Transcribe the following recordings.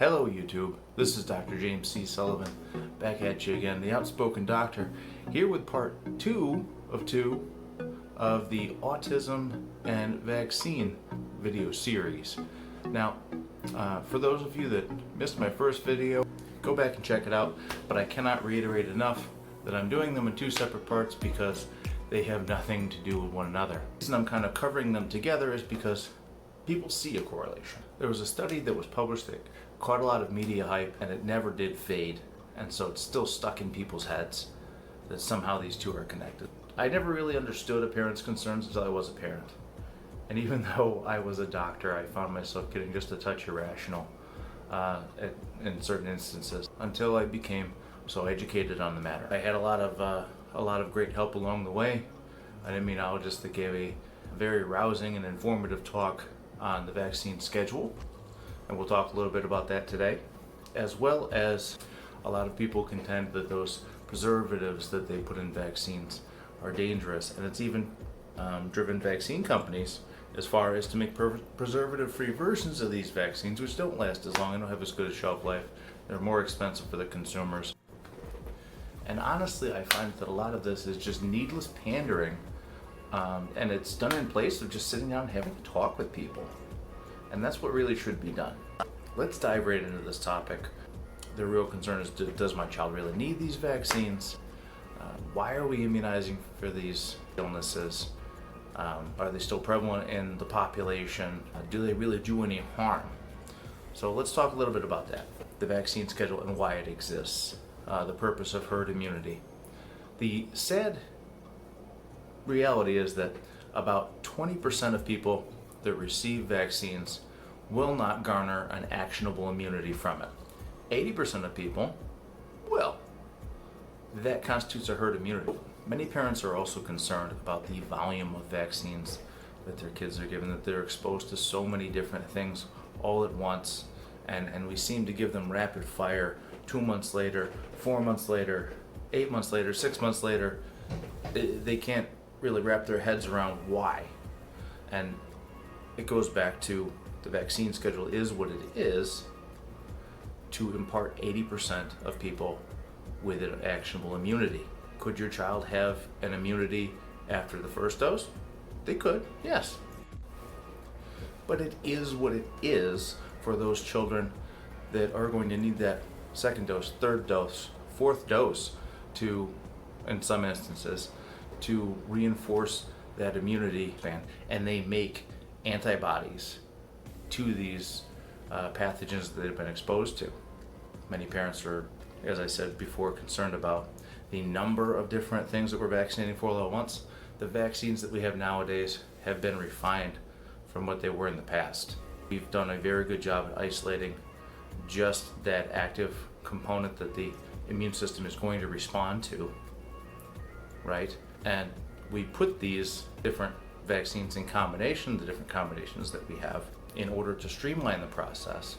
Hello YouTube, this is Dr. James C. Sullivan, back at you again, the Outspoken Doctor, here with part 2 of the Autism and Vaccine video series. Now, for those of you that missed my first video, go back and check it out, but I cannot reiterate enough that I'm doing them in 2 separate parts because they have nothing to do with one another. The reason I'm kind of covering them together is because people see a correlation. There was a study that was published that caught a lot of media hype and it never did fade, and so it's still stuck in people's heads that somehow these two are connected. I never really understood a parent's concerns until I was a parent, and even though I was a doctor, I found myself getting just a touch irrational in certain instances until I became so educated on the matter. I had a lot of great help along the way. An immunologist that gave a very rousing and informative talk on the vaccine schedule, and we'll talk a little bit about that today, as well as a lot of people contend that those preservatives that they put in vaccines are dangerous, and it's even driven vaccine companies as far as to make preservative-free versions of these vaccines, which don't last as long and don't have as good a shelf life. They're more expensive for the consumers. And honestly, I find that a lot of this is just needless pandering, and it's done in place of just sitting down and having a talk with people. And that's what really should be done. Let's dive right into this topic. The real concern is, does my child really need these vaccines? Why are we immunizing for these illnesses? Are they still prevalent in the population? Do they really do any harm? So let's talk a little bit about that. The vaccine schedule and why it exists. The purpose of herd immunity. The sad reality is that about 20% of people that receive vaccines will not garner an actionable immunity from it. 80% of people will. That constitutes a herd immunity. Many parents are also concerned about the volume of vaccines that their kids are given, that they're exposed to so many different things all at once, and we seem to give them rapid fire 2 months later, 4 months later, 8 months later, 6 months later. They can't really wrap their heads around why. And it goes back to the vaccine schedule is what it is to impart 80% of people with an actionable immunity. Could your child have an immunity after the first dose? They could, yes. But it is what it is for those children that are going to need that second dose, third dose, fourth dose to, in some instances, to reinforce that immunity span, and they make antibodies to these pathogens that they've been exposed to. Many parents are, as I said before, concerned about the number of different things that we're vaccinating for all at once. The vaccines that we have nowadays have been refined from what they were in the past. We've done a very good job at isolating just that active component that the immune system is going to respond to, right? And we put these different vaccines in combination, the different combinations that we have, in order to streamline the process.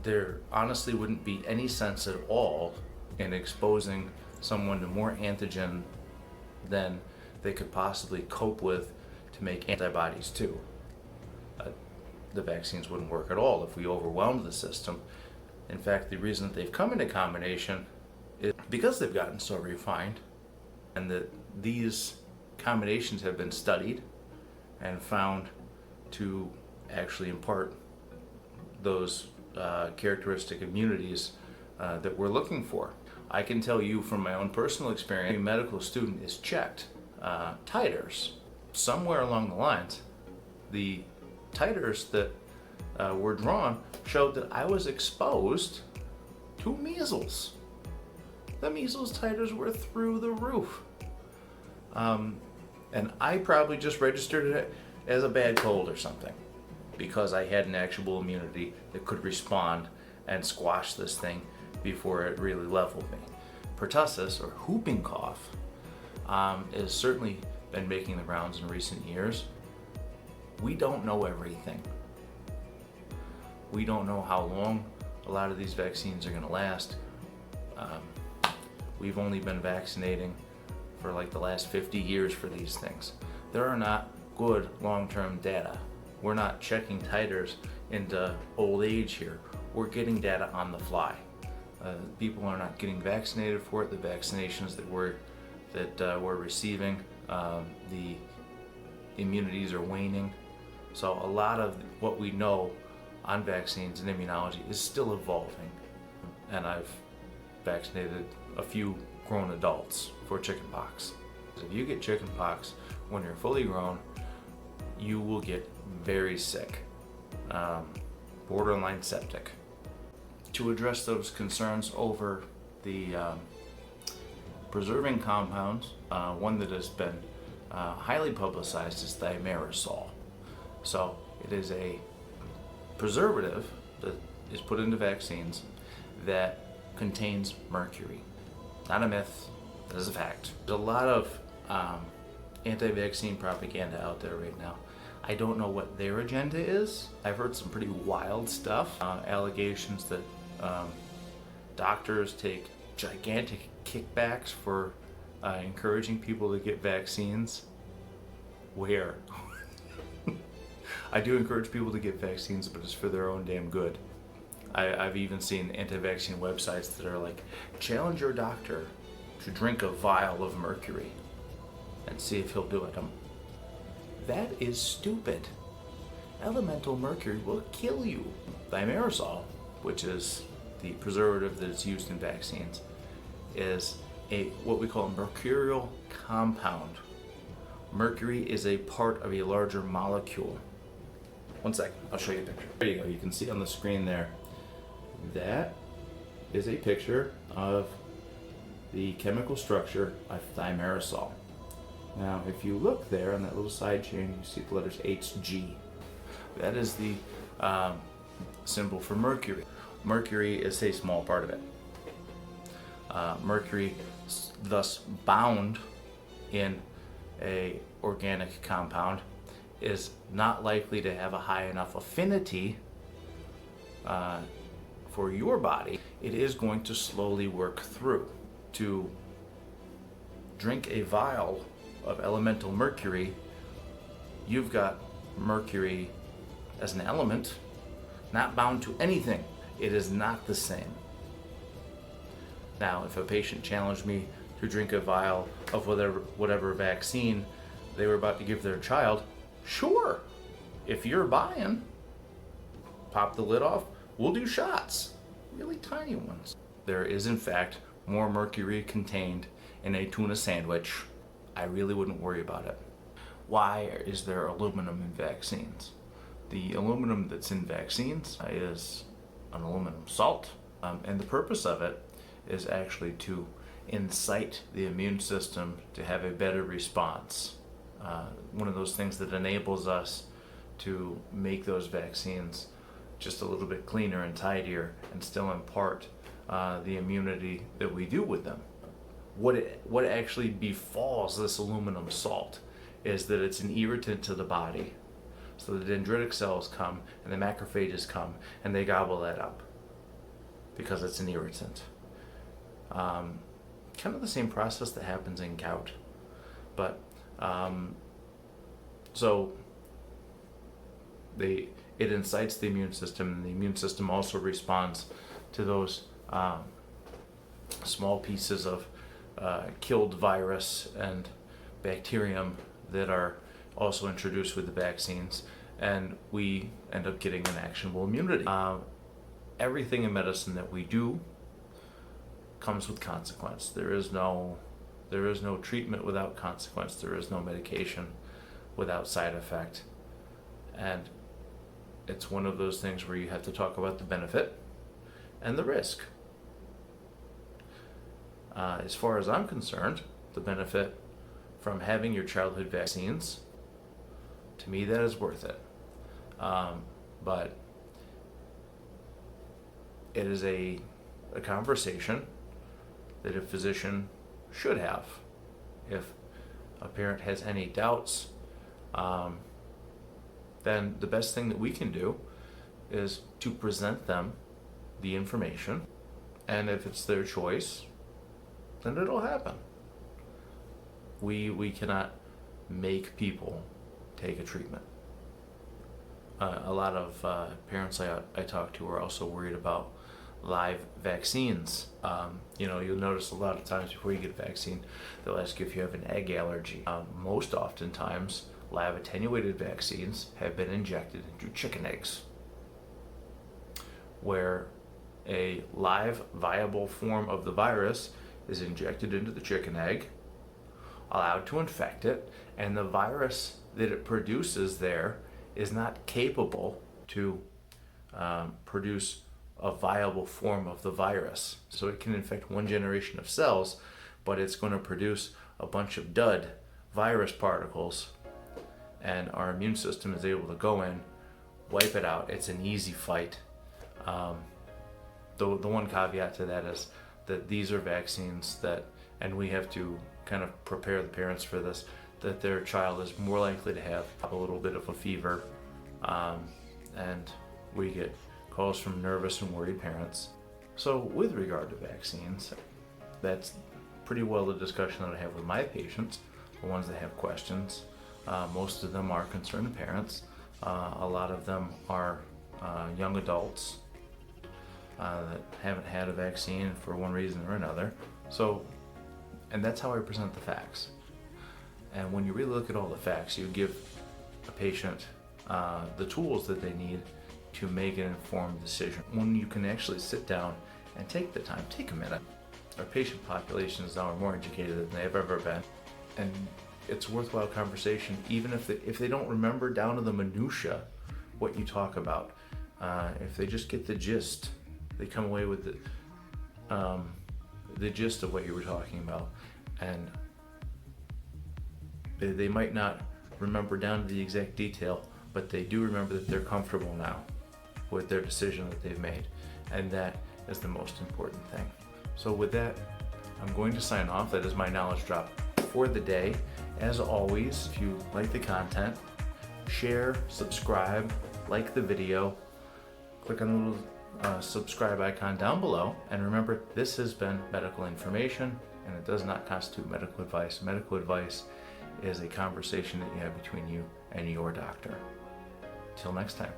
There honestly wouldn't be any sense at all in exposing someone to more antigen than they could possibly cope with to make antibodies to. The vaccines wouldn't work at all if we overwhelmed the system. In fact, the reason that they've come into combination is because they've gotten so refined, and that these combinations have been studied and found to actually impart those characteristic immunities that we're looking for. I can tell you from my own personal experience, a medical student is checked titers. Somewhere along the lines, the titers that were drawn showed that I was exposed to measles. The measles titers were through the roof. And I probably just registered it as a bad cold or something because I had an actual immunity that could respond and squash this thing before it really leveled me. Pertussis, or whooping cough, has certainly been making the rounds in recent years. We don't know everything. We don't know how long a lot of these vaccines are going to last. We've only been vaccinating for like the last 50 years for these things. There are not good long-term data. We're not checking titers into old age here. we're getting data on the fly. People are not getting vaccinated for it. The vaccinations that we're receiving, the immunities are waning. So a lot of what we know on vaccines and immunology is still evolving. And I've vaccinated a few grown adults for chickenpox. If you get chickenpox when you're fully grown, you will get very sick, borderline septic. To address those concerns over the preserving compounds, one that has been highly publicized is thimerosal. So it is a preservative that is put into vaccines that contains mercury. Not a myth, that is a fact. There's a lot of anti-vaccine propaganda out there right now. I don't know what their agenda is. I've heard some pretty wild stuff, allegations that doctors take gigantic kickbacks for encouraging people to get vaccines. Where? I do encourage people to get vaccines, but it's for their own damn good. I've even seen anti-vaccine websites that are like, challenge your doctor to drink a vial of mercury and see if he'll do it. That is stupid. Elemental mercury will kill you. Thimerosal, which is the preservative that is used in vaccines, is what we call a mercurial compound. Mercury is a part of a larger molecule. One second, I'll show you a picture. There you go, you can see on the screen there. That is a picture of the chemical structure of thimerosal. Now, if you look there on that little side chain, you see the letters Hg. That is the symbol for mercury. Mercury is a small part of it. Mercury, thus bound in a organic compound, is not likely to have a high enough affinity for your body. It is going to slowly work through. To drink a vial of elemental mercury, you've got mercury as an element, not bound to anything. It is not the same. Now, if a patient challenged me to drink a vial of whatever vaccine they were about to give their child, sure, if you're buying, pop the lid off, we'll do shots, really tiny ones. There is, in fact, more mercury contained in a tuna sandwich. I really wouldn't worry about it. Why is there aluminum in vaccines? The aluminum that's in vaccines is an aluminum salt, and the purpose of it is actually to incite the immune system to have a better response. One of those things that enables us to make those vaccines just a little bit cleaner and tidier and still impart the immunity that we do with them. What actually befalls this aluminum salt is that it's an irritant to the body. So the dendritic cells come and the macrophages come and they gobble that up because it's an irritant. Kind of the same process that happens in gout. But so it incites the immune system, and the immune system also responds to those small pieces of killed virus and bacterium that are also introduced with the vaccines, and we end up getting an actionable immunity. Everything in medicine that we do comes with consequence. There is no treatment without consequence. There is no medication without side effect. And it's one of those things where you have to talk about the benefit and the risk. As far as I'm concerned, the benefit from having your childhood vaccines, to me, that is worth it. But it is a conversation that a physician should have. If a parent has any doubts, then the best thing that we can do is to present them the information, and if it's their choice, then it'll happen. We cannot make people take a treatment. a lot of parents I talk to are also worried about live vaccines. You'll notice a lot of times before you get a vaccine, they'll ask you if you have an egg allergy. Most oftentimes, lab attenuated vaccines have been injected into chicken eggs, where a live viable form of the virus is injected into the chicken egg, allowed to infect it, and the virus that it produces there is not capable to produce a viable form of the virus. So it can infect one generation of cells, but it's going to produce a bunch of dud virus particles, and our immune system is able to go in, wipe it out. It's an easy fight. The one caveat to that is that these are vaccines that, and we have to kind of prepare the parents for this, that their child is more likely to have a little bit of a fever, and we get calls from nervous and worried parents. So with regard to vaccines, that's pretty well the discussion that I have with my patients, the ones that have questions. Most of them are concerned parents. A lot of them are young adults that haven't had a vaccine for one reason or another. So, and that's how I present the facts. And when you really look at all the facts, you give a patient the tools that they need to make an informed decision. When you can actually sit down and take the time, take a minute. Our patient populations now are more educated than they've ever been, and it's a worthwhile conversation, even if they don't remember down to the minutia what you talk about. If they just get the gist, they come away with the gist of what you were talking about, and they might not remember down to the exact detail, but they do remember that they're comfortable now with their decision that they've made, and that is the most important thing. So with that, I'm going to sign off. That is my knowledge drop for the day. As always, if you like the content, share, subscribe, like the video, click on the little subscribe icon down below, and remember, this has been medical information, and it does not constitute medical advice. Medical advice is a conversation that you have between you and your doctor. Till next time.